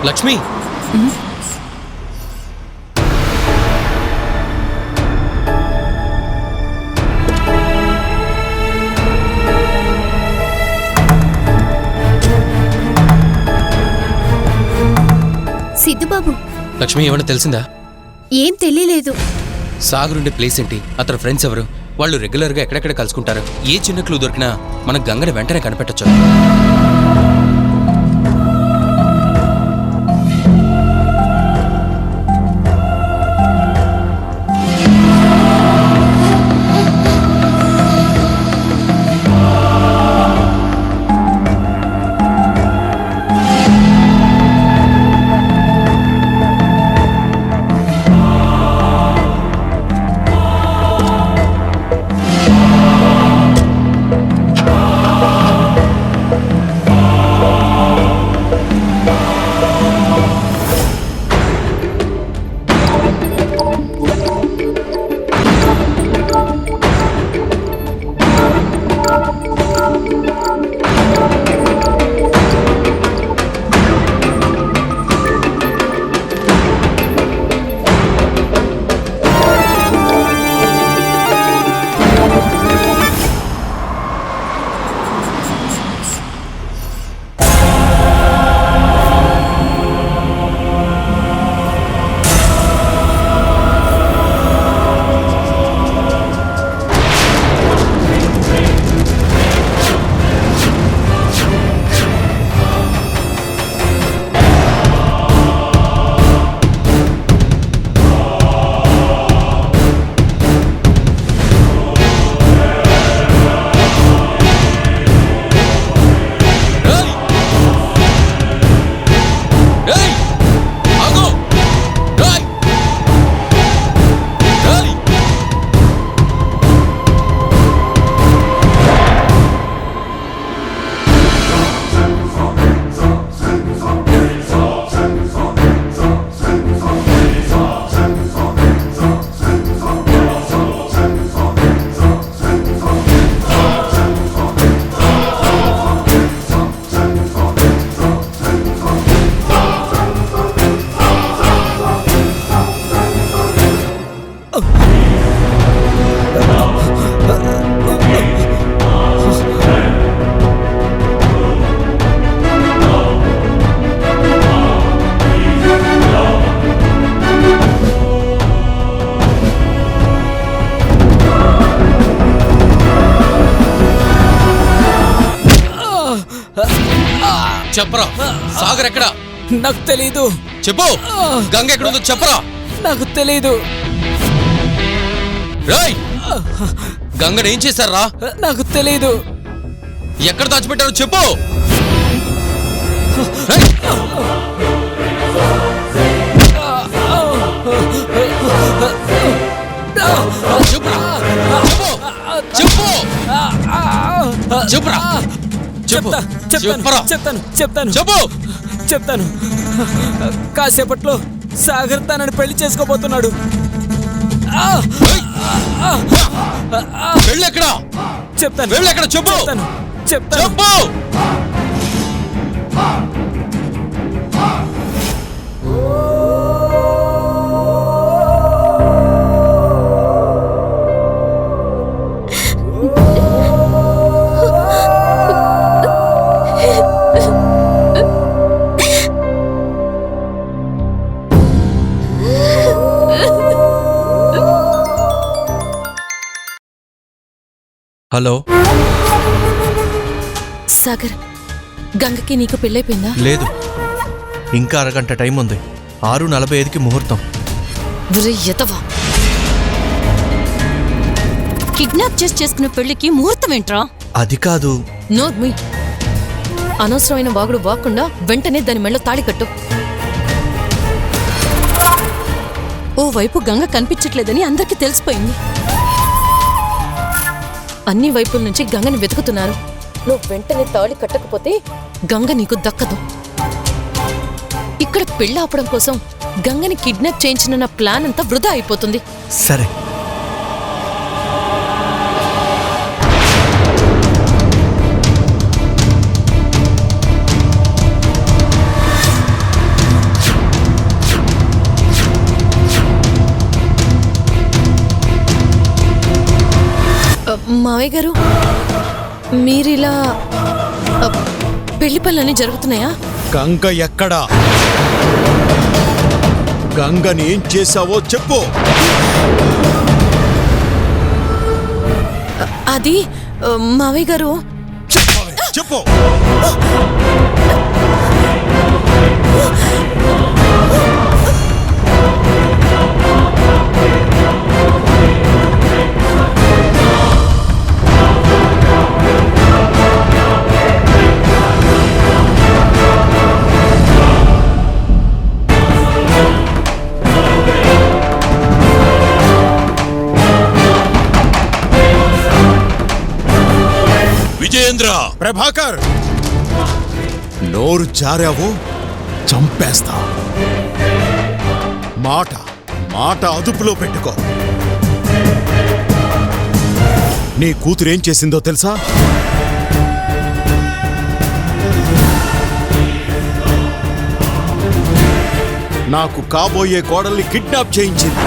లక్ష్మి సిద్ధుబాబు. లక్ష్మి ఏమన్నా తెలిసిందా? ఏం తెలియలేదు. సాగర్ ఉండే ప్లేస్ ఏంటి, అతని ఫ్రెండ్స్ ఎవరు, వాళ్ళు రెగ్యులర్ గా ఎక్కడెక్కడ కలుసుకుంటారు, ఏ చిన్న క్లూ దొరికినా మన గంగని వెంటనే కనిపెట్టొచ్చు. చెప్పరా, సాగర్ ఎక్కడా? నాకు తెలీదు. చెప్పు, గంగ ఎక్కడుందో చెప్పరా. నాకు తెలీదు. రాయ్, గంగను ఏం చేశారా? నాకు తెలీదు. ఎక్కడ దాచిపెట్టారో చెప్పు. చెప్పురా. చెప్తాను. కాసేపట్లో సాగర్ తనని పెళ్లి చేసుకోబోతున్నాడు. వెళ్ళెక్కడా? చెప్తాను. వెళ్ళెక్కడ చెప్పు. చెప్తాను. హలో సాగర్, గంగకి నీకు పెళ్ళైపోయిందా? లేదు, ఇంకా అరగంట టైం ఉంది. 6:45కి ముహూర్తం. కిడ్నాప్ చేసి చేసుకున్న పెళ్లికి ముహూర్తం ఏంట్రా? అది కాదు. నోర్మి, అనవసరమైన వాగుడు వాకుండా వెంటనే దాని మెళ్ళో తాళి కట్టు. ఓ వైపు గంగ కనిపించట్లేదని అందరికీ తెలిసిపోయింది. అన్ని వైపుల నుంచి గంగని వెతుకుతున్నారు. నువ్వు వెంటనే తాళి కట్టకపోతే గంగ నీకు దక్కదు. ఇక్కడ పెళ్లి ఆపడం కోసం గంగని కిడ్నాప్ చేయించిన నా ప్లాన్ అంతా వృధా అయిపోతుంది. సరే. మావయ్య గారు మీరిలా పెళ్లి పనులన్నీ జరుగుతున్నాయా? గంగ ఎక్కడా? గంగని ఏం చేశావో చెప్పు. అది మావయ్య గారు చెప్పు. విజయేంద్ర, ప్రభాకర్, నోరు జారావో చంపేస్తా. మాట అదుపులో పెట్టుకో. నీ కూతురేం చేసిందో తెలుసా? నాకు కాబోయే కోడల్ని కిడ్నాప్ చేయించింది.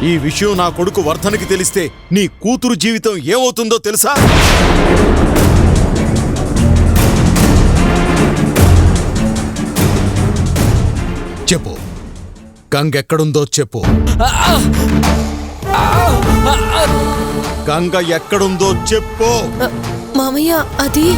ఈ విషయం నా కొడుకు వర్ధన్కి తెలిస్తే నీ కూతురు జీవితం ఏమవుతుందో తెలుసా? చెప్పు, గంగ ఎక్కడుందో చెప్పు. గంగ ఎక్కడుందో చెప్పు. మామయ్య అది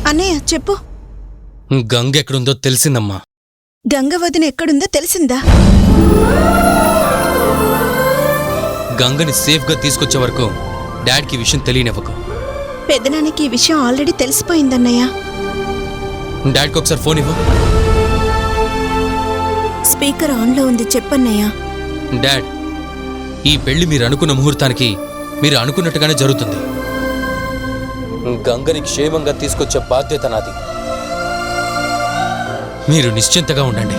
అన్నయ్య చెప్పు. గంగ ఎక్కడుందో తెలిసిందమ్మా. గంగ వదిన ఎక్కడుందో తెలిసిందా? గంగని సేఫ్గా తీసుకొచ్చే వరకు డాడ్కి ఈ విషయం తెలియనివ్వకు. పెద్దనానికి ఈ విషయం ఆల్రెడీ తెలిసిపోయిందన్నయ్య. డాడ్కి ఒకసారి ఫోన్ ఇవ్వు. స్పీకర్ ఆన్లో ఉంది, చెప్పన్నయ్య. డాడ్, ఈ పెళ్లి మీరు అనుకున్న ముహూర్తానికి మీరు అనుకున్నట్టుగానే జరుగుతుంది. గంగని క్షేమంగా తీసుకొచ్చే బాధ్యత నాది. మీరు నిశ్చింతగా ఉండండి.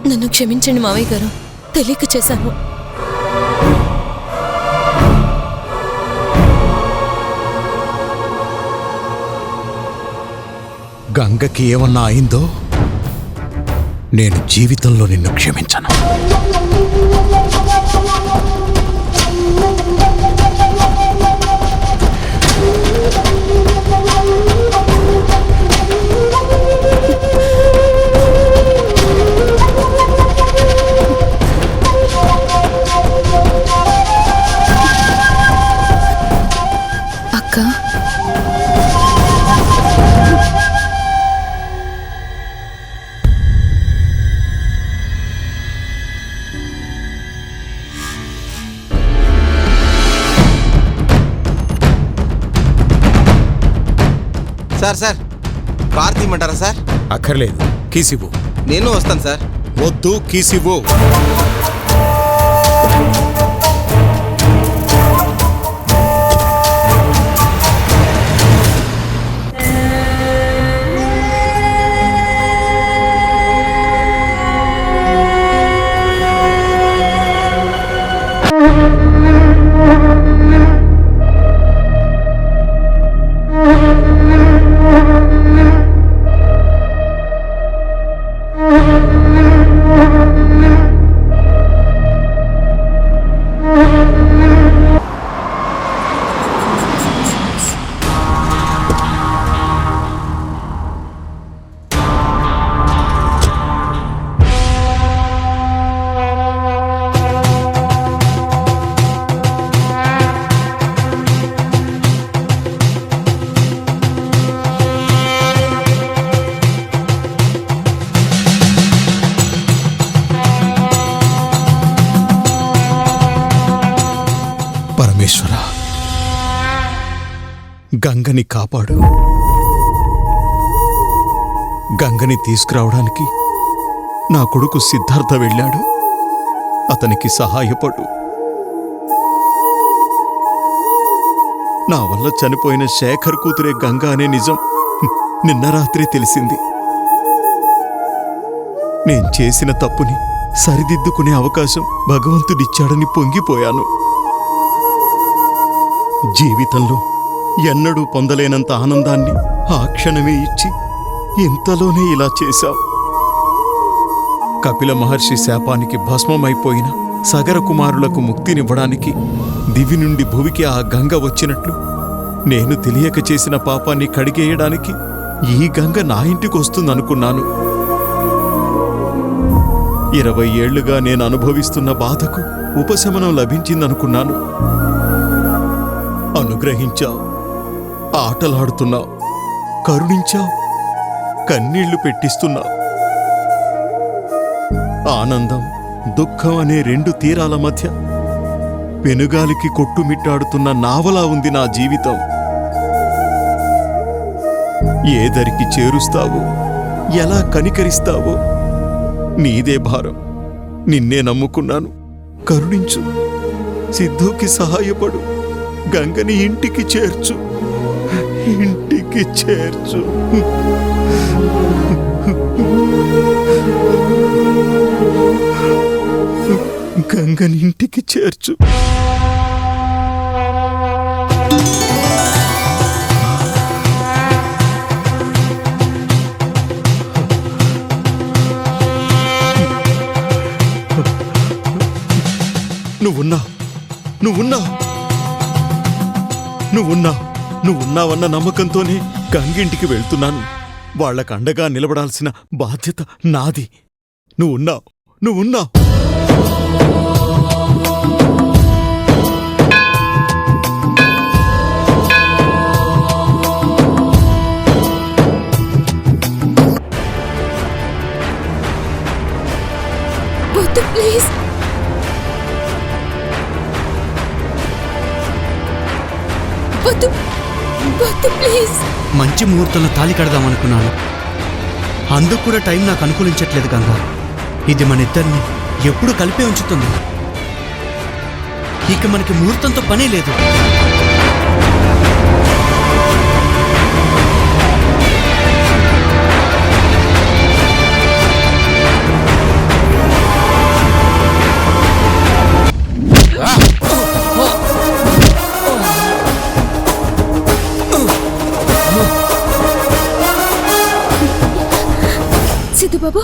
నన్ను క్షమించండి మావయ్య గారు, తెలియక చేశాను. గంగకి ఏమన్నా అయిందో నేను జీవితంలో నిన్ను క్షమించను. అక్క, సార్ కార్ తీయమంటారా సార్? అక్కర్లేదు, కీసివ్వు. నేను వస్తాను సార్. వద్దు, కీసివ్వు. పరమేశ్వర, గంగని కాపాడు. గంగని తీసుకురావడానికి నా కొడుకు సిద్ధార్థ వెళ్ళాడు. అతనికి సహాయపడు. నా వల్ల చనిపోయిన శేఖర్ కూతురే గంగా అనే నిజం నిన్న రాత్రే తెలిసింది. నేను చేసిన తప్పుని సరిదిద్దుకునే అవకాశం భగవంతుడిచ్చాడని పొంగిపోయాను. జీవితంలో ఎన్నడూ పొందలేనంత ఆనందాన్ని ఆ క్షణమే ఇచ్చి ఇంతలోనే ఇలా చేశావు. కపిల మహర్షి శాపానికి భస్మమైపోయిన సగర కుమారులకు ముక్తినివ్వడానికి దివి నుండి భువికి ఆ గంగ వచ్చినట్లు నేను తెలియక చేసిన పాపాన్ని కడిగేయడానికి ఈ గంగ నా ఇంటికి వస్తుందనుకున్నాను. 20 ఏళ్లుగా నేను అనుభవిస్తున్న బాధకు ఉపశమనం లభించిందనుకున్నాను. అనుగ్రహించావు, ఆటలాడుతున్నావు, కరుణించావు, కన్నీళ్లు పెట్టిస్తున్నావు. ఆనందం, దుఃఖం అనే 2 తీరాల మధ్య పెనుగాలికి కొట్టుమిట్టాడుతున్న నావలా ఉంది నా జీవితం. ఏ దరికి చేరుస్తావో, ఎలా కనికరిస్తావో నీదే భారం. నిన్నే నమ్ముకున్నాను, కరుణించు. సిద్ధుకి సహాయపడు, గంగని ఇంటికి చేర్చు, ఇంటికి చేర్చు. గంగని ఇంటికి చేర్చు. నువ్వున్నావన్న నమ్మకంతోనే గంగింటికి వెళ్తున్నాను. వాళ్లకు అండగా నిలబడాల్సిన బాధ్యత నాది. నువ్వున్నావు. వద్దు ప్లీజ్. వద్దు ప్లీజ్. మంచి ముహూర్తంలో తాళి కడదామనుకున్నాను. అందుకు కూడా టైం నాకు అనుకూలించట్లేదు గంగా. ఇది మన ఇద్దరిని ఎప్పుడు కలిపే ఉంచుతుంది. ఇక మనకి ముహూర్తంతో పనే లేదు. సిద్ధు బాబు,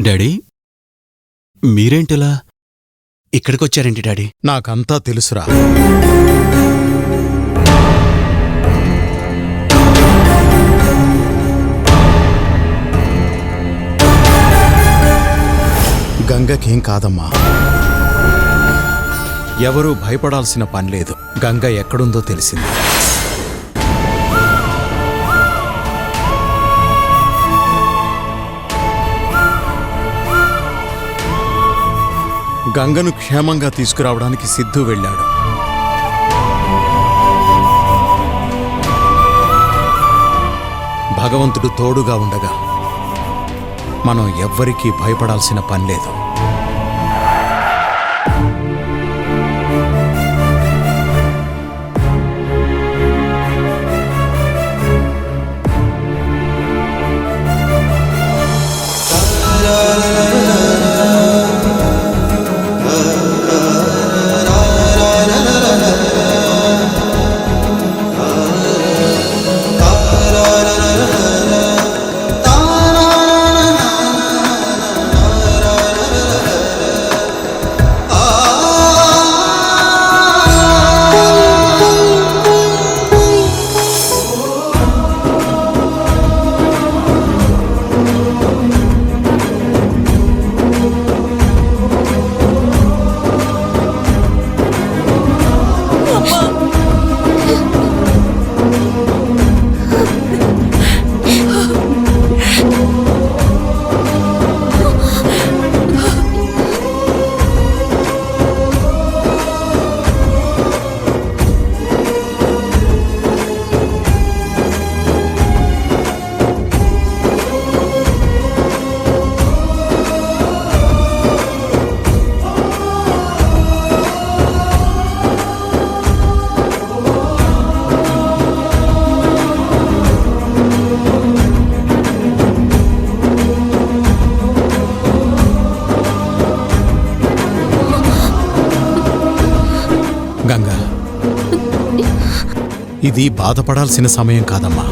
డాడీ, మీరేంటిలా ఇక్కడికొచ్చారేంటి డాడీ? నాకంతా తెలుసురా. గంగ గంగకేం కాదమ్మా. ఎవరూ భయపడాల్సిన పనిలేదు. గంగ ఎక్కడుందో తెలిసింది. గంగను క్షేమంగా తీసుకురావడానికి సిద్ధు వెళ్ళాడు. భగవంతుడు తోడుగా ఉండగా మనం ఎవ్వరికీ భయపడాల్సిన పనిలేదు. గంగా, ఇది బాధపడాల్సిన సమయం కాదమ్మా.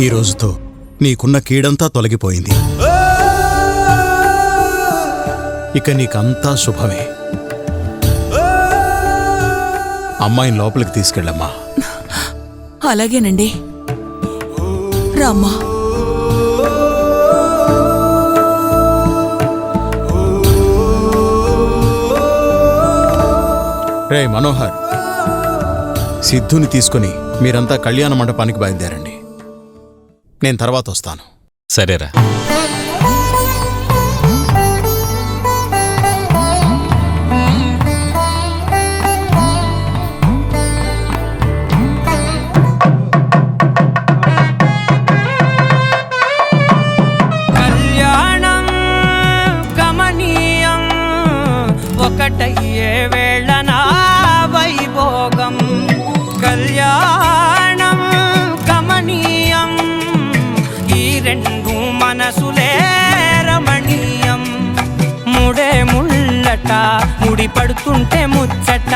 ఈ రోజుతో నీకున్న కీడంతా తొలగిపోయింది. ఇక నీకంతా శుభమే. అమ్మాయిని లోపలికి తీసుకెళ్ళమ్మా. అలాగేనండి. రామ్మా. రే మనోహర్, సిద్ధుని తీసుకుని మీరంతా కళ్యాణ మండపానికి బయలుదేరండి. నేను తర్వాత వస్తాను. సరేరా. కళ్యాణం గమనీయం, ఒకటయ్యే వేళనా వైభోగం. కళ్యాణం గమనీయం, ఈ రెండు మనసులే రమణీయం. ముడే ముళ్ళట ముడి పడుతుంటే ముచ్చట,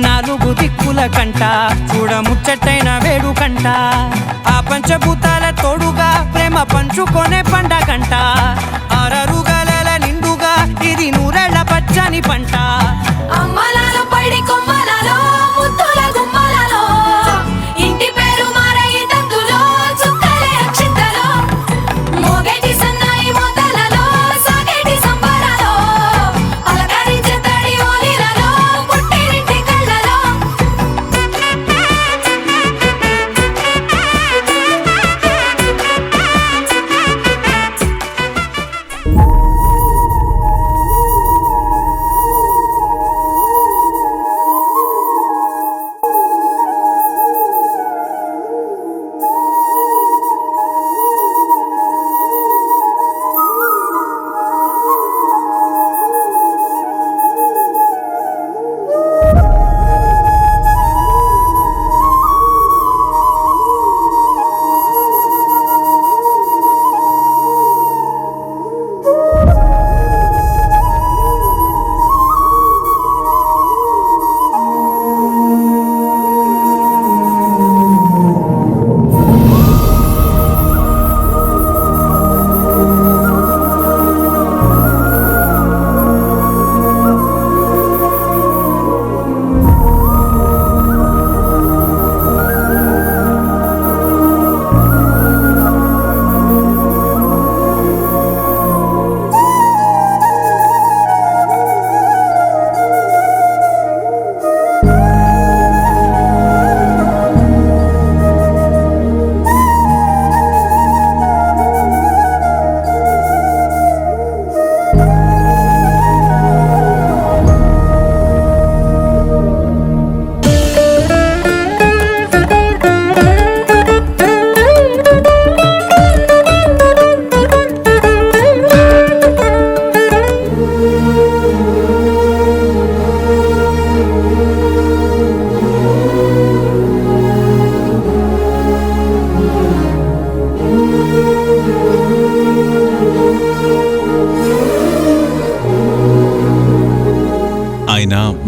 నాలుగు దిక్కుల కంట చూడ ముచ్చటైన వేడుకంట. ఆ పంచభూతాల తోడుగా ప్రేమ పంచుకొనే పండగంట. అరరుగల నిండుగా ఇది నూరెళ్ళ పచ్చని పంట. అమ్మలాలో పడి కొమ్మలలో ముద్దుల గుమ్మలలో ఇంటి పేరు మారయి తందులో చుక్కలే అక్షింతలో మోగేటి సన్నాయి మోతలలో సాగేటి సంబరాలో అలకరించే తడి ఓలిలలో పుట్టినింటి కళ్ళలో.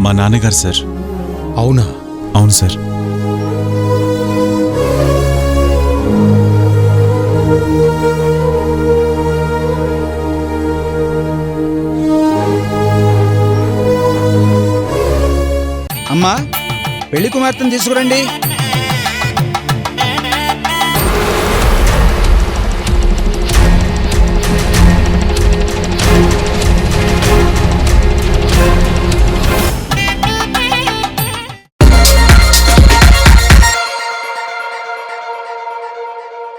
మా నాన్నగారు సార్. అవునా? అవును సార్. అమ్మా, పెళ్లి కుమార్తెను తీసుకురండి.